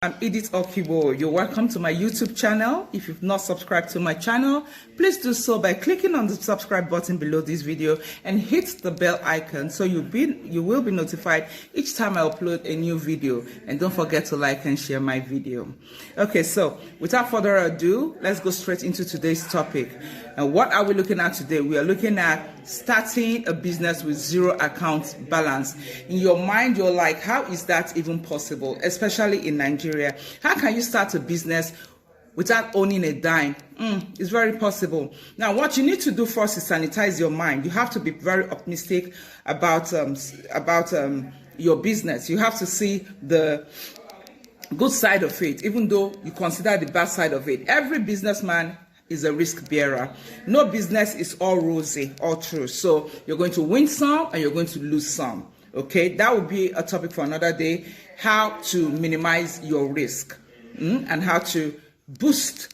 I'm Edith Okibo. You're welcome to my YouTube channel. If you've not subscribed to my channel, please do so by clicking on the subscribe button below this video and hit the bell icon so you will be notified each time I upload a new video. And don't forget to like and share my video. Okay, so without further ado, let's go straight into today's topic. And what are we looking at today? We are looking at starting a business with zero account balance. In your mind, you're like, how is that even possible? Especially in Nigeria. How can you start a business without owning a dime? It's very possible. Now, what you need to do first is sanitize your mind. You have to be very optimistic about your business. You have to see the good side of it, even though you consider the bad side of it. Every businessman is a risk bearer. No business is all rosy, all true. So you're going to win some and you're going to lose some. Okay, that will be a topic for another day. How to minimize your risk and how to boost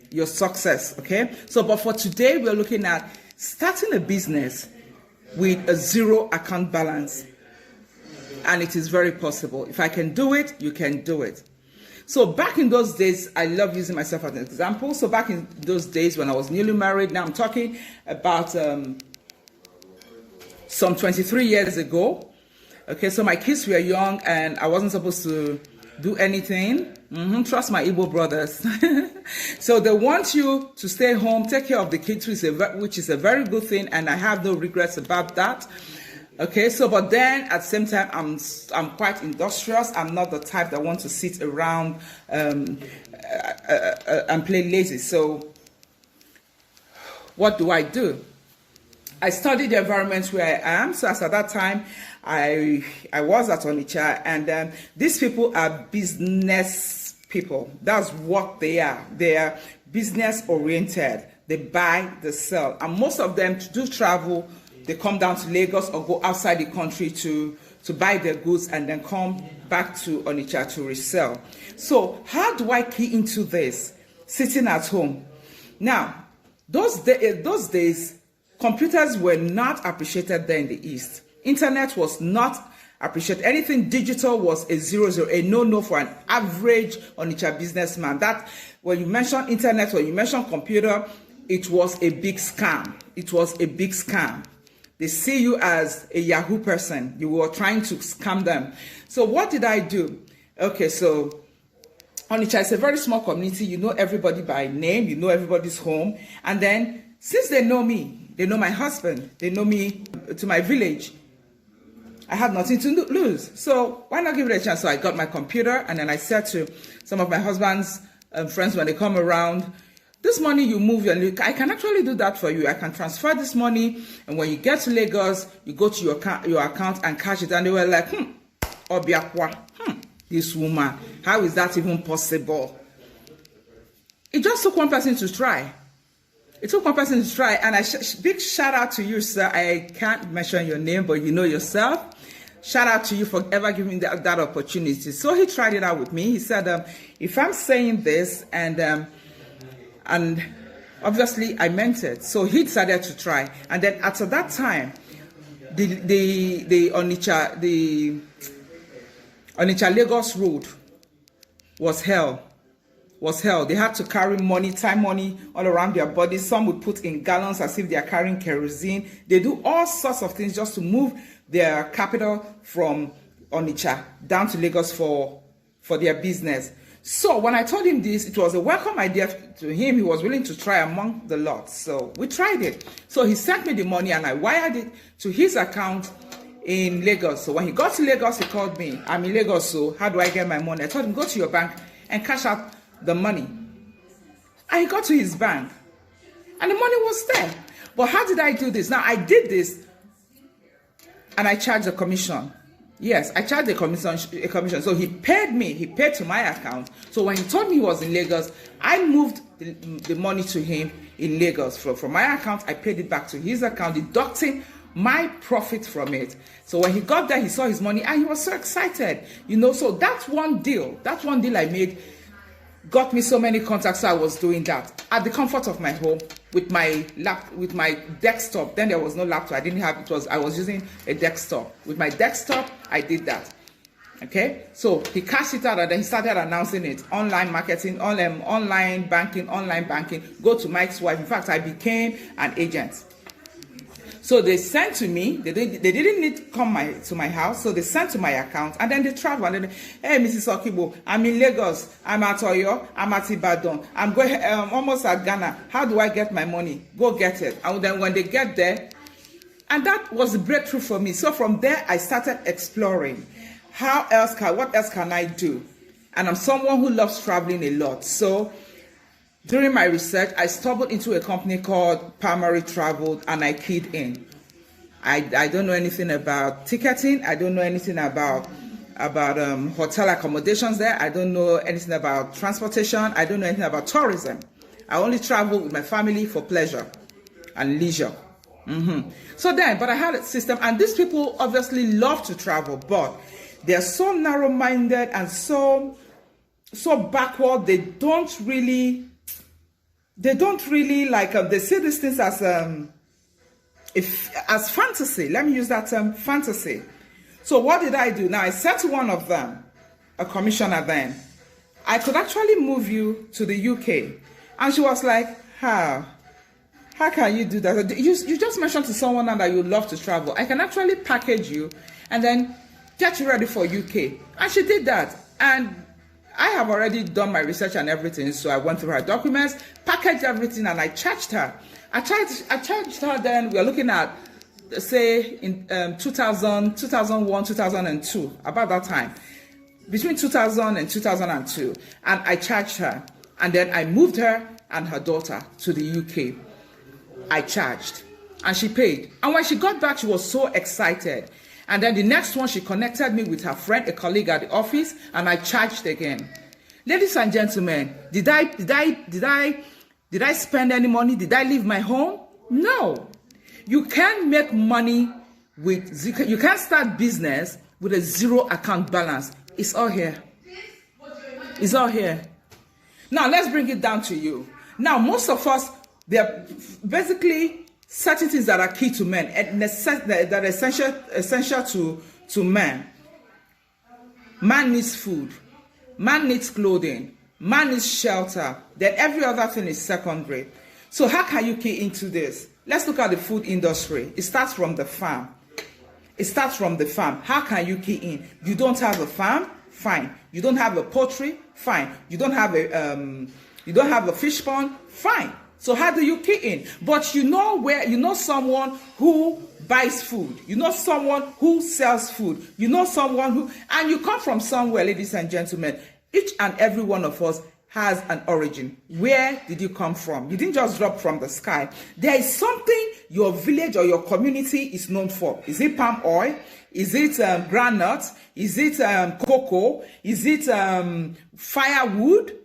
your success. Okay, so but for today, we're looking at starting a business with a zero account balance. And it is very possible. If I can do it, you can do it. So back in those days, I love using myself as an example. So back in those days when I was newly married, now I'm talking about some 23 years ago. Okay, so my kids were young and I wasn't supposed to do anything. Trust my Igbo brothers. So they want you to stay home, take care of the kids, which is a very good thing, and I have no regrets about that. Okay, so but then at the same time, I'm quite industrious. I'm not the type that want to sit around and play lazy. So what do? I studied the environment where I am. So as at that time, I was at Onitsha, and these people are business people. That's what they are. They are business oriented. They buy, they sell, and most of them do travel. They come down to Lagos or go outside the country to buy their goods and then come back to Onitsha to resell. So how do I key into this? Sitting at home. Now, those days, computers were not appreciated there in the East. Internet was not appreciated. Anything digital was a no-no for an average Onitsha businessman. That when you mention internet or you mention computer, it was a big scam. It was a big scam. They see you as a Yahoo person. You were trying to scam them. So what did I do? Okay, so Onitsha is a very small community. You know everybody by name. You know everybody's home. And then since they know me, they know my husband, they know me to my village, I had nothing to lose. So why not give it a chance? So I got my computer and then I said to some of my husband's friends when they come around, this money you move, I can actually do that for you. I can transfer this money, and when you get to Lagos, you go to your account and cash it. And they were like, Obiakwa, this woman, how is that even possible? It just took one person to try. It took one person to try, and big shout out to you, sir. I can't mention your name, but you know yourself. Shout out to you for ever giving me that opportunity. So he tried it out with me. He said, if I'm saying this and obviously I meant it. So he decided to try. And then after that time, the Onitsha Lagos road was hell. They had to carry time money all around their bodies. Some would put in gallons as if they are carrying kerosene. They do all sorts of things just to move their capital from Onitsha down to Lagos for their business. So when I told him this, it was a welcome idea to him. He was willing to try among the lot. So we tried it. So he sent me the money and I wired it to his account in Lagos. So when he got to Lagos, he called me. I'm in Lagos, so how do I get my money? I told him, go to your bank and cash out the money. And he got to his bank and the money was there. But how did I do this? Now I did this and I charged a commission. Yes, I charged a commission. So he paid me. He paid to my account. So when he told me he was in Lagos, I moved the money to him in Lagos. From my account, I paid it back to his account, deducting my profit from it. So when he got there, he saw his money and he was so excited. So that one deal I made got me so many contacts. So I was doing that at the comfort of my home with my desktop. Then there was no laptop. I was using a desktop. With my desktop, I did that. Okay, so he cashed it out and then he started announcing it. Online marketing, online banking, online banking. Go to Mike's wife. In fact, I became an agent. So they sent to me, they didn't need to come to my house, so they sent to my account, and then they travel, and then, hey, Mrs. Okibo, I'm in Lagos, I'm at Oyo, I'm at Ibadan, I'm going, almost at Ghana, how do I get my money? Go get it. And then when they get there, and that was a breakthrough for me. So from there, I started exploring, what else can I do? And I'm someone who loves traveling a lot, so during my research, I stumbled into a company called Primary Travel, and I keyed in. I don't know anything about ticketing. I don't know anything about hotel accommodations there. I don't know anything about transportation. I don't know anything about tourism. I only travel with my family for pleasure and leisure. So then, but I had a system, and these people obviously love to travel, but they're so narrow-minded and so backward. They don't really like, they see these things as fantasy. Let me use that term, fantasy. So what did I do? Now I said to one of them, a commissioner then, I could actually move you to the UK. And she was like, how can you do that? You just mentioned to someone now that you love to travel. I can actually package you and then get you ready for UK. And she did that. And I have already done my research and everything, so I went through her documents, packaged everything, and I charged her. I charged her then, we are looking at, say, in 2000, 2001, 2002, about that time, between 2000 and 2002, and I charged her. And then I moved her and her daughter to the UK. I charged, and she paid. And when she got back, she was so excited. And then the next one, she connected me with her friend, a colleague at the office, and I charged again. Ladies and gentlemen, did I spend any money? Did I leave my home? No. You can't make money you can't start business with a zero account balance. It's all here. It's all here. Now let's bring it down to you. Now most of us, they're basically certain things that are key to men and that are essential to men. Man needs food. Man needs clothing. Man needs shelter. Then every other thing is secondary. So how can you key into this? Let's look at the food industry. It starts from the farm. It starts from the farm. How can you key in? You don't have a farm? Fine. You don't have a poultry? Fine. You don't have a fish pond? Fine. So how do you key in? But you know someone who buys food. You know someone who sells food. You know someone and you come from somewhere, ladies and gentlemen. Each and every one of us has an origin. Where did you come from? You didn't just drop from the sky. There is something your village or your community is known for. Is it palm oil? Is it groundnut? Is it cocoa? Is it firewood?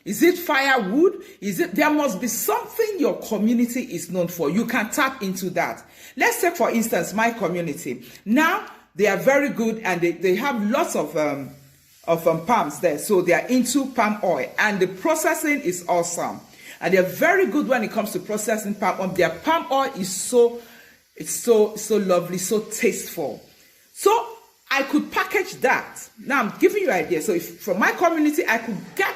Is it firewood? There must be something your community is known for. You can tap into that. Let's take, for instance, my community. Now, they are very good and they have lots of palms there. So they are into palm oil and the processing is awesome. And they're very good when it comes to processing palm oil. Their palm oil is so lovely, so tasteful. So I could package that. Now I'm giving you an idea. So if from my community, I could get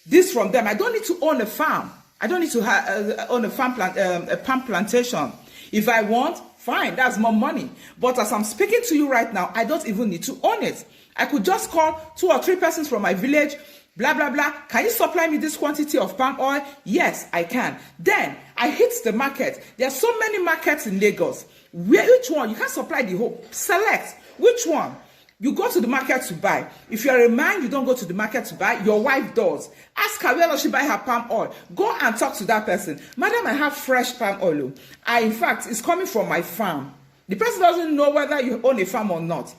this from them. I don't need to own a farm. I don't need to own a palm plantation. If I want, fine, that's more money. But as I'm speaking to you right now, I don't even need to own it. I could just call 2 or 3 persons from my village, blah, blah, blah. Can you supply me this quantity of palm oil? Yes, I can. Then I hit the market. There are so many markets in Lagos. Which one? You can't supply the whole. Select which one. You go to the market to buy. If you're a man, you don't go to the market to buy. Your wife does. Ask her where does she buy her palm oil. Go and talk to that person. Madam, I have fresh palm oil. In fact, it's coming from my farm. The person doesn't know whether you own a farm or not.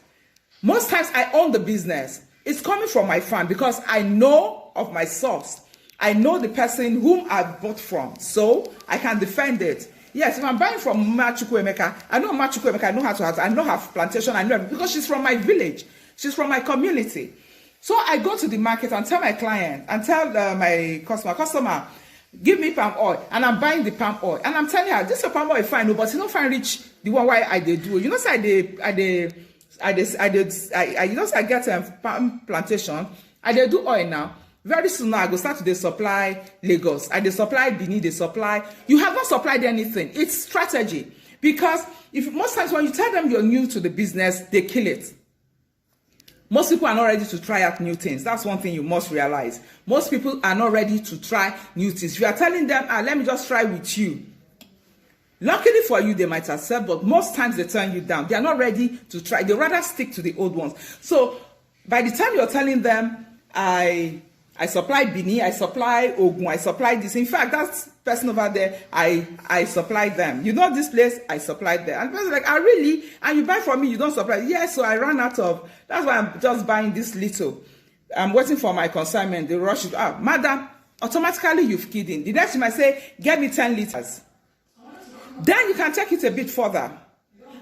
Most times I own the business. It's coming from my farm because I know of my source. I know the person whom I bought from. So I can defend it. Yes, if I'm buying from Machukwemeka, I know Machukwemeka, I know her to have, I know her plantation, I know her, because she's from my village. She's from my community. So I go to the market and tell my client, and tell my customer, give me palm oil, and I'm buying the palm oil. And I'm telling her, this palm oil is fine, but it's not fine reach the one why I do. You know, say I I get a palm plantation. I dey do oil now. Very soon now, I go start to dey supply Lagos. I dey supply Benin, they supply. You have not supplied anything. It's strategy. Because if most times when you tell them you're new to the business, they kill it. Most people are not ready to try out new things. That's one thing you must realize. Most people are not ready to try new things. You are telling them, let me just try with you. Luckily for you, they might accept, but most times they turn you down. They are not ready to try. They rather stick to the old ones. So by the time you're telling them, I supply Bini, I supply Ogun, I supply this. In fact, that person over there, I supply them. You know this place, I supply there. And the person's like, really? And you buy from me, you don't supply? Yes, so I ran out of, that's why I'm just buying this little. I'm waiting for my consignment. They rush it out. Madam, automatically you've keyed in. The next time I say, get me 10 liters. Then you can take it a bit further.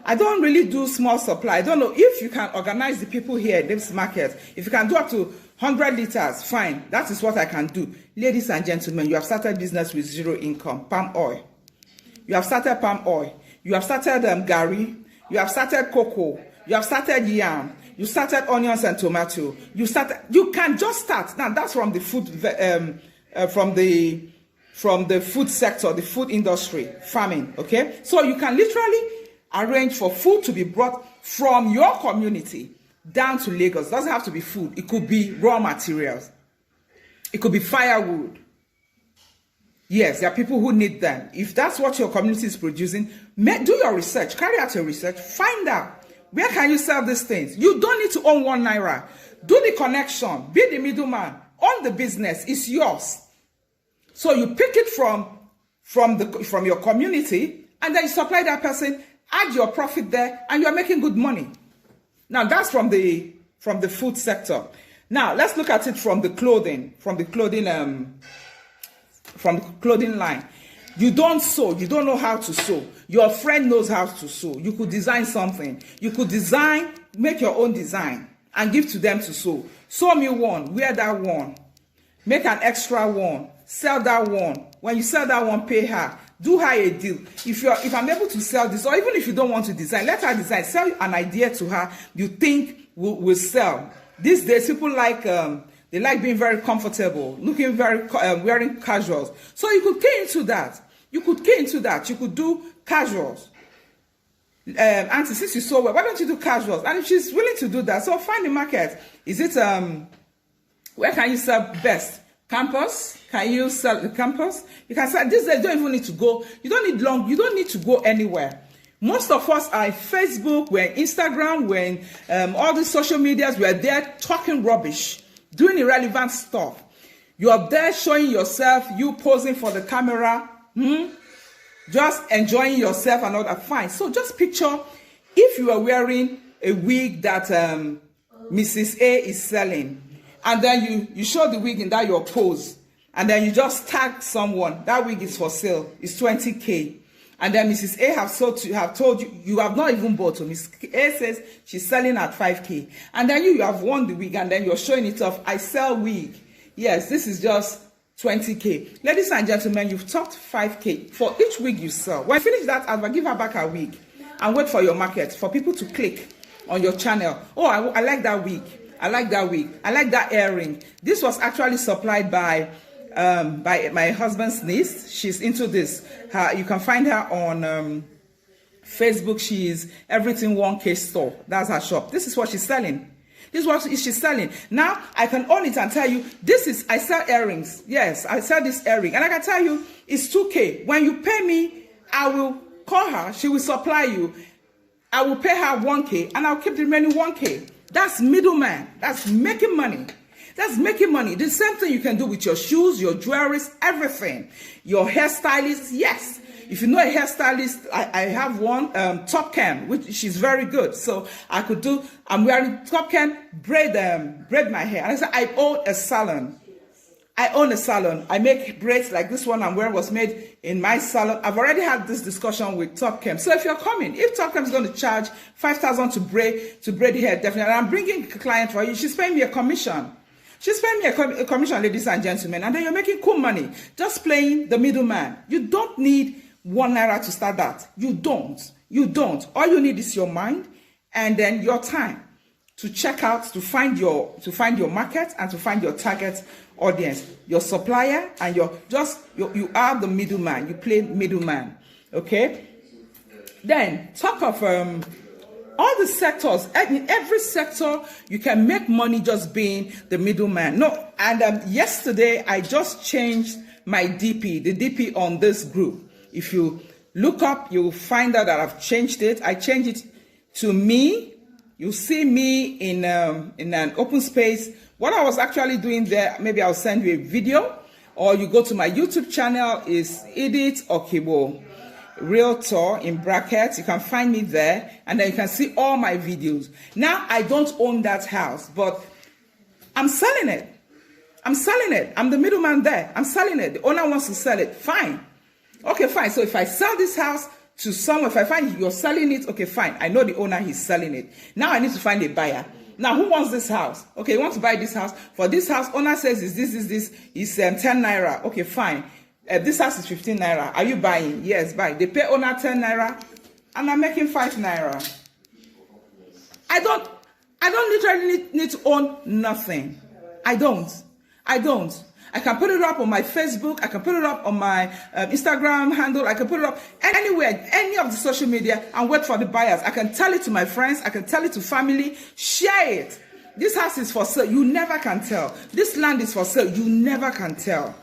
I don't really do small supply. I don't know if you can organize the people here in this market. If you can do up to 100 liters, fine. That is what I can do. Ladies and gentlemen, you have started business with zero income. Palm oil. You have started palm oil. You have started gari. You have started cocoa. You have started yam. You started onions and tomato. You can just start. Now that's from the food, from the food sector, the food industry, farming. Okay, so you can literally arrange for food to be brought from your community down to Lagos. It doesn't have to be food. It could be raw materials. It could be firewood. Yes, there are people who need them. If that's what your community is producing, do your research. Carry out your research. Find out where can you sell these things. You don't need to own 1 naira. Do the connection. Be the middleman. Own the business. It's yours. So you pick it from your community, and then you supply that person. Add your profit there, and you are making good money. Now that's from the food sector. Now let's look at it from the clothing line. You don't sew. You don't know how to sew. Your friend knows how to sew. You could design something. You could make your own design and give to them to sew. Sew me one, wear that one, make an extra one, sell that one. When you sell that one, pay her. Do her a deal. If I'm able to sell this, or even if you don't want to design, let her design. Sell an idea to her you think will sell. These days, people like they like being very comfortable, looking very wearing casuals. So you could key into that. You could do casuals. Auntie, since you so well, why don't you do casuals? And if she's willing to do that, so find the market. Is it where can you sell best? Campus? Can you sell the campus? You can sell. These days, you don't even need to go. You don't need to go anywhere. Most of us are on Facebook, we're on Instagram, we're on all the social medias. We're there talking rubbish, doing irrelevant stuff. You're there showing yourself, you posing for the camera, just enjoying yourself and all that. Fine. So just picture if you are wearing a wig that Mrs. A is selling. And then you show the wig in that your pose, and then you just tag someone. That wig is for sale. It's 20K. And then Mrs. A have told you, you have not even bought. So Mrs. A says she's selling at 5K. And then you have won the wig, and then you're showing it off. I sell wig. Yes, this is just 20K. Ladies and gentlemen, you've talked 5K for each wig you sell. When I finish that, I'll give her back her wig and wait for your market, for people to click on your channel. Oh, I like that wig. I like that wig. I like that earring. This was actually supplied by my husband's niece. She's into this. You can find her on Facebook. She's Everything 1K store. That's her shop. This is what she's selling. This is what she's selling. Now I can own it and tell you, I sell earrings. Yes, I sell this earring. And I can tell you, it's 2K. When you pay me, I will call her. She will supply you. I will pay her 1K, and I'll keep the remaining 1K. That's middleman. That's making money. That's making money. The same thing you can do with your shoes, your jewelry, everything. Your hairstylist, yes. If you know a hairstylist, I have one, Top Cam, which she's very good. So I'm wearing Top Cam, braid my hair. And I said, I own a salon. I make braids like this one I'm wearing was made in my salon. I've already had this discussion with Top Cam. So if you're coming, if Top Cam is going to charge 5,000 to braid the hair, definitely. And I'm bringing a client for you. She's paying me a commission. She's paying me a commission, ladies and gentlemen. And then you're making cool money. Just playing the middleman. You don't need 1 naira to start that. You don't. All you need is your mind and then your time to check out, to find your market and to find your target audience, your supplier, and you are the middleman. You play middleman. Okay. Then talk of all the sectors. In every sector, you can make money just being the middleman. No, and yesterday I just changed my DP, the DP on this group. If you look up, you'll find out that I've changed it. I changed it to me. You see me in an open space. What I was actually doing there, maybe I'll send you a video, or you go to my YouTube channel, is Edith Okibo Realtor in brackets. You can find me there, and then you can see all my videos. Now, I don't own that house, but I'm selling it. I'm selling it. I'm the middleman there. I'm selling it. The owner wants to sell it. Fine. Okay, fine. So if I sell this house to someone, if I find you're selling it, okay, fine. I know the owner, he's selling it. Now I need to find a buyer. Now, who wants this house? Okay, you want to buy this house. For this house, owner says is this is 10 naira. Okay, fine. This house is 15 naira. Are you buying? Yes, buy. They pay owner 10 naira, and I'm making 5 naira. I don't literally need to own nothing. I don't. I can put it up on my Facebook. I can put it up on my Instagram handle. I can put it up anywhere, any of the social media, and wait for the buyers. I can tell it to my friends. I can tell it to family. Share it. This house is for sale. You never can tell. This land is for sale. You never can tell.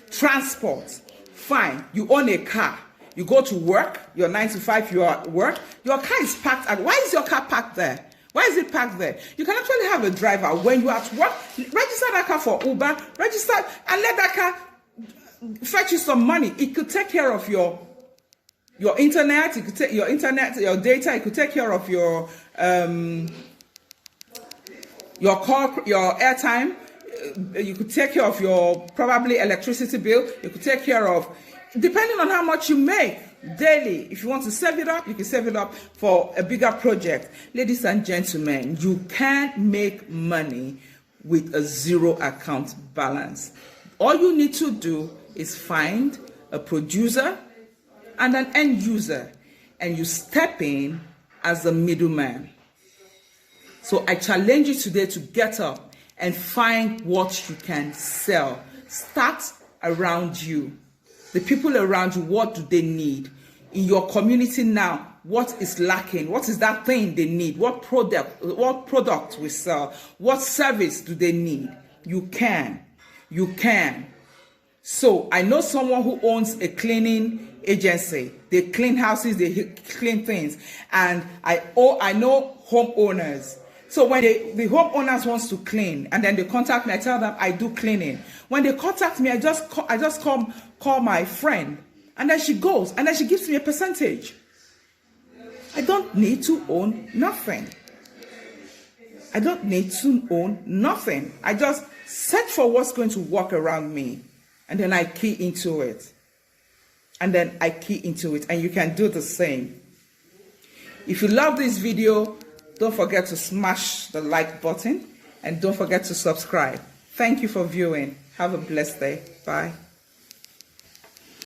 Transport. Fine. You own a car. You go to work. You're 9 to 5. You are at work. Your car is parked at. Why is your car parked there? Why is it parked there? You can actually have a driver when you're at work. Register that car for Uber. Register and let that car fetch you some money. It could take care of your internet. It could take your internet, your data. It could take care of your call, your airtime. You could take care of your probably electricity bill. You could take care of, depending on how much you make daily. If you want to save it up, you can save it up for a bigger project. Ladies and gentlemen, you can't make money with a zero account balance. All you need to do is find a producer and an end user, and you step in as a middleman. So I challenge you today to get up and find what you can sell. Start around you. The people around you, what do they need? In your community now, what is lacking? What is that thing they need? What product we sell? What service do they need? You can. So I know someone who owns a cleaning agency. They clean houses, they clean things. And I know homeowners. So when the homeowners wants to clean, and then they contact me, I tell them I do cleaning. When they contact me, I just call my friend, and then she goes, and then she gives me a percentage. I don't need to own nothing. I just search for what's going to work around me, and then I key into it. And you can do the same. If you love this video, don't forget to smash the like button, and don't forget to subscribe. Thank you for viewing. Have a blessed day. Bye.